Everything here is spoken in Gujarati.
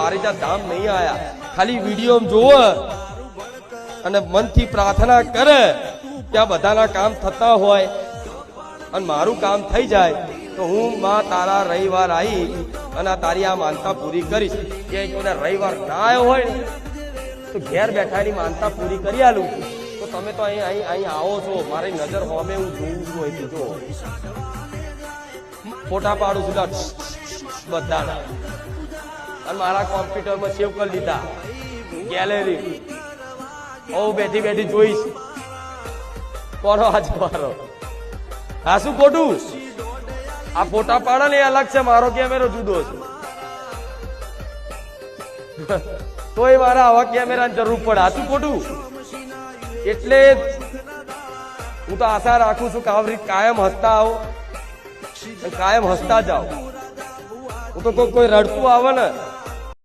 પારિજાત ધામ નહીં આયા, ખાલી વિડીયો જોવો અને મનથી પ્રાર્થના કરે કે આ બધાના કામ થતા હોય અને મારું કામ થઈ જાય તો હું માં તારા રવિવાર આવી અને તારી આ માનતા પૂરી કરીશ. કે કોઈને રવિવાર ના આવ્યો હોય ને તો ઘેર બેઠાની માનતા પૂરી કરી આલું. તો તમે તો અહીં આવો છો, મારી નજર હોમે હું જોઉં છું. અહીંથી જો ફોટા પાડું છું બધાના અને મારા કોમ્પ્યુટરમાં સેવ કરી લીધા ગેલેરી. હું બેઠી બેઠી જોઈશ કોનો આજ મારો. હા શું ખોટું? આ ફોટા પાડે ને એ અલગ છે, મારો કેમેરો જુદો છે. તોય મારા આવા કેમેરાની જરૂર પડે. આ શું ખોટું? એટલે હું તો આશા રાખું છું કે આવી કાયમ હસતા આવો, કાયમ હસતા જાઓ. હું તો કોઈ રડતું આવે ને